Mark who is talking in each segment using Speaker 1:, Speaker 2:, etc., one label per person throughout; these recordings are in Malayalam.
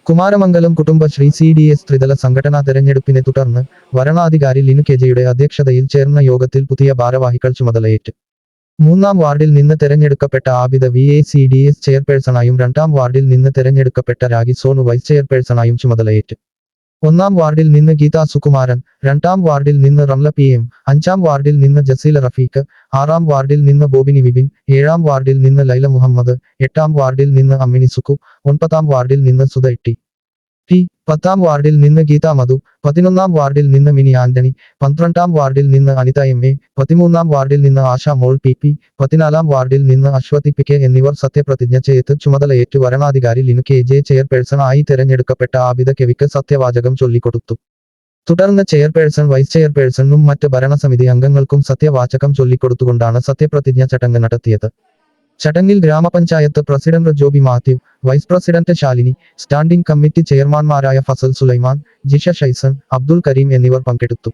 Speaker 1: കുമാരമംഗലം കുടുംബശ്രീ CDS ത്രിതല സംഘടനാ തെരഞ്ഞെടുപ്പിനെ തുടർന്ന് വരണാധികാരി ലിനു കെജയുടെ അധ്യക്ഷതയിൽ ചേർന്ന യോഗത്തിൽ പുതിയ ഭാരവാഹികൾ ചുമതലയേറ്റ്. 3-ാം വാർഡിൽ നിന്ന് തെരഞ്ഞെടുക്കപ്പെട്ട ആബിദ VA CDS ചെയർപേഴ്സണായും 2-ാം വാർഡിൽ നിന്ന് തെരഞ്ഞെടുക്കപ്പെട്ട രാഗി സോനു വൈസ് ചെയർപേഴ്സണായും ചുമതലയേറ്റ്. 1-ാം വാർഡിൽ നിന്ന് ഗീതാ സുകുമാരൻ, 2-ാം വാർഡിൽ നിന്ന് റംല PM, 5-ാം വാർഡിൽ നിന്ന് ജസീല റഫീഖ്, 6-ാം വാർഡിൽ നിന്ന് ബോബിനി വിപിൻ, 7-ാം വാർഡിൽ നിന്ന് ലൈല മുഹമ്മദ്, 8-ാം വാർഡിൽ നിന്ന് അമ്മിണി സുക്കു, 9-ാം വാർഡിൽ നിന്ന് സുധ ടി, 10-ാം വാർഡിൽ നിന്ന് ഗീത മധു, 11-ാം വാർഡിൽ നിന്ന് മിനി ആന്റണി, 12-ാം വാർഡിൽ നിന്ന് അനിത MA, 13-ാം വാർഡിൽ നിന്ന് ആശ മോൾ PP, 14-ാം വാർഡിൽ നിന്ന് അശ്വതി PK എന്നിവർ സത്യപ്രതിജ്ഞ ചെയ്ത് ചുമതലയേറ്റു. വരണാധികാരി ലിനു KJ ചെയർപേഴ്സൺ ആയി തെരഞ്ഞെടുക്കപ്പെട്ട ആബിദ കെവിക്ക് സത്യവാചകം ചൊല്ലിക്കൊടുത്തു. തുടർന്ന് ചെയർപേഴ്സൺ വൈസ് ചെയർപേഴ്സണും മറ്റ് ഭരണസമിതി അംഗങ്ങൾക്കും സത്യവാചകം ചൊല്ലിക്കൊടുത്തുകൊണ്ടാണ് സത്യപ്രതിജ്ഞ ചടങ്ങ് നടത്തിയത്. ചടങ്ങിൽ ഗ്രാമപഞ്ചായത്ത് president Joby Mathew, vice president Shalini, standing committee ചെയർമാൻമാരായ ഫസൽ സുലൈമാൻ, ജിഷ ഷൈസൺ, അബ്ദുൽ കരീം എന്നിവർ പങ്കെടുത്തു.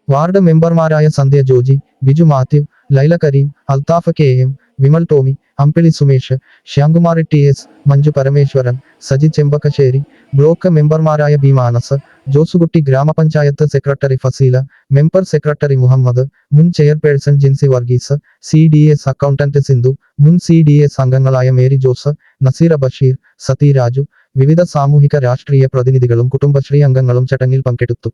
Speaker 1: വാർഡ് മെമ്പർമാരായ Sandhya Joji, Biju Mathew, Laila Kareem, Althaf KM, Vimal Tomy, Ambili Sumesh, Shyamkumari TS, Manju Parameswaran, Saji Chembakassery, block മെമ്പർമാരായ ബി മാനസ്, ജോസുകുട്ടി, ഗ്രാമപഞ്ചായത്ത് secretary Fazeela, member secretary Muhammad, മുൻ chairperson Jincy Varghese, CDS accountant Sindhu, മുൻ CDS അംഗങ്ങളായ മേരി ജോസ്, നസീറ ബഷീർ, സതി രാജു, വിവിധ സാമൂഹിക രാഷ്ട്രീയ പ്രതിനിധികളും കുടുംബശ്രീ അംഗങ്ങളും ചടങ്ങിൽ പങ്കെടുത്തു.